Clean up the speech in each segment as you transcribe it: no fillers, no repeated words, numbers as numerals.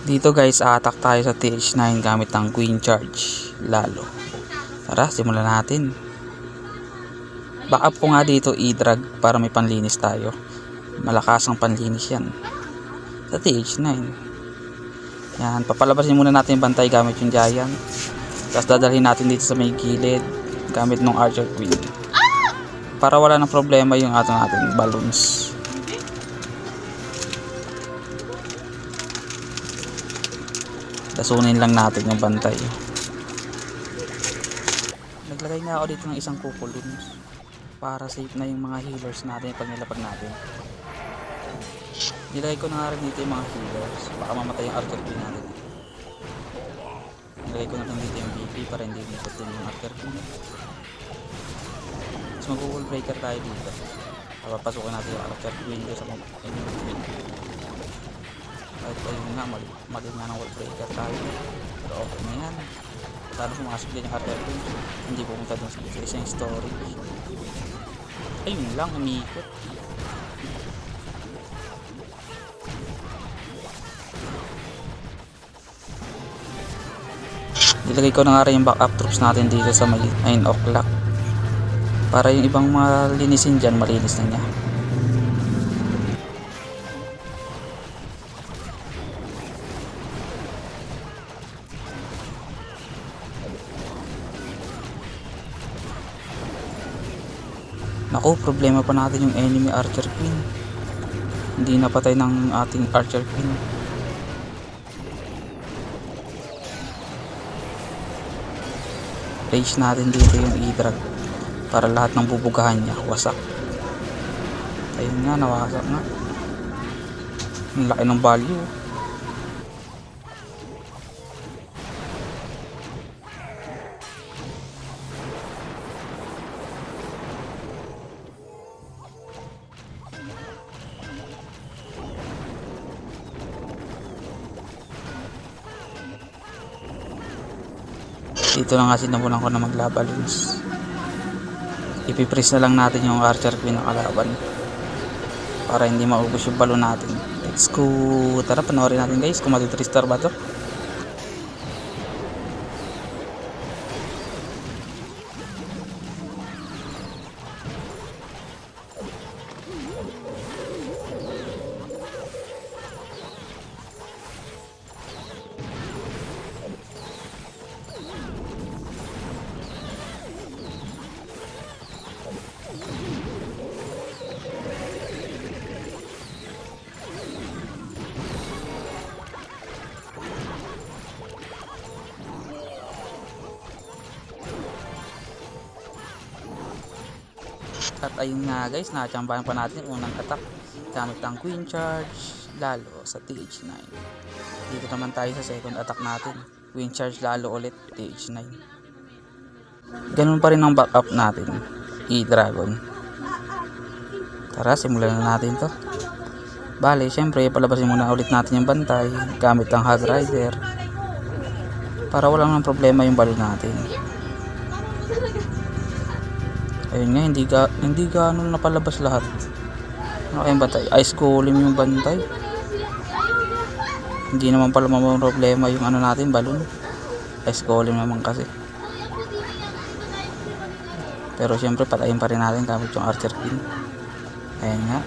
Dito guys, attack tayo sa TH9 gamit ang Queen Charge Lalo. Tara, simulan natin. Backup ko nga dito E-Drag para may panlinis tayo. Malakas ang panlinis yan sa TH9. Yan, papalabasin muna natin yung bantay gamit yung Giant. Tapos dadalhin natin dito sa may gilid gamit ng Archer Queen. Para wala ng problema yung ating balloons. Lasunin lang natin yung bantay. Naglagay nga ako dito ng isang kukulons para safe na yung mga healers natin pag nilapag natin. Nilagay ko na nga rin dito yung mga healers, baka mamatay yung Archer Queen natin. Nilagay ko na rin dito yung BP para hindi nikutin yung Archer Queen. Tapos mag-wall breaker tayo dito. Papasukin natin yung Archer Queen sa mga Queen. Kahit ayun nga, mali nga ng wall breaker tayo. Pero okay na yan. Sana sumasok din yung Archer Queen, hindi pumunta dun sa isang storage. Ayun lang, umiikot. Nilagay ko na nga rin yung backup troops natin dito sa may 9 o'clock para yung ibang malinisin dyan, malinis na niya. Naku, problema pa natin yung enemy Archer Queen. Hindi napatay ng ating Archer Queen. Rage natin dito yung E-Drag para lahat ng bubugahan niya wasak. Ayun nga, nawasak na. Ang laki ng value. Dito na nga sinamulan ko na maglabalons. Ipipress na lang natin yung Archer Queen ng kalaban para hindi maubos yung balon natin. Let's go. Tara, panoorin natin guys kung mati-3-star ba to. At ayun nga guys, nakachambahan pa natin yung unang attack gamit ang Queen Charge Lalo sa TH9. Dito naman tayo sa second attack natin, Queen Charge Lalo ulit, TH9. Ganun pa rin ang backup natin, E-Dragon. Tara, simulan na natin to. Bale, syempre palabasin muna ulit natin yung bantay gamit ang Hog Rider para wala nang problema yung balon natin. Ayun nga, hindi gano'n napalabas lahat. Ano kayong bantay? Ice Golem yung bantay. Hindi naman pala problema yung ano natin, balon. Ice Golem naman kasi. Pero syempre patayin pa rin natin gamit yung Archer Queen. Ayun nga.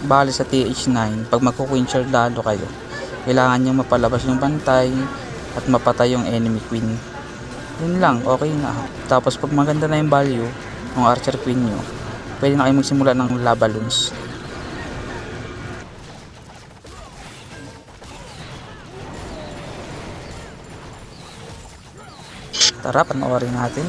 Bali sa TH9, pag magko-Queen Charge Lalo kayo, kailangan nyo mapalabas yung bantay at mapatay yung enemy queen. Yun lang, okay na. Tapos pag maganda na yung value ng Archer Queen nyo, pwede na kayo magsimula ng labalons. Tara, panoorin natin.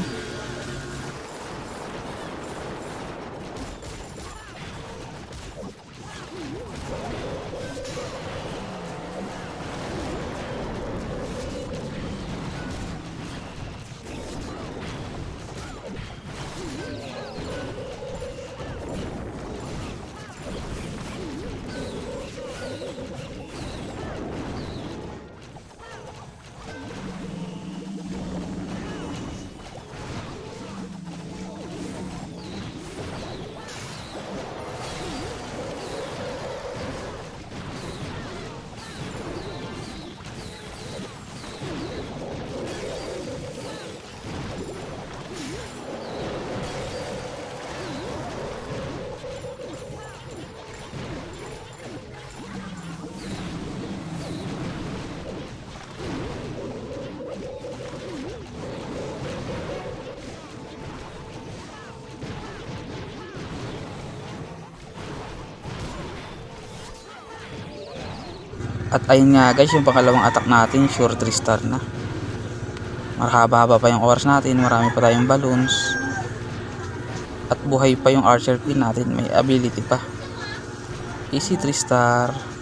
At ayun nga guys, yung pangalawang attack natin, sure 3 star na. Mahaba-haba pa yung oras natin, marami pa tayong balloons. At buhay pa yung archer queen natin, may ability pa. Easy 3 star.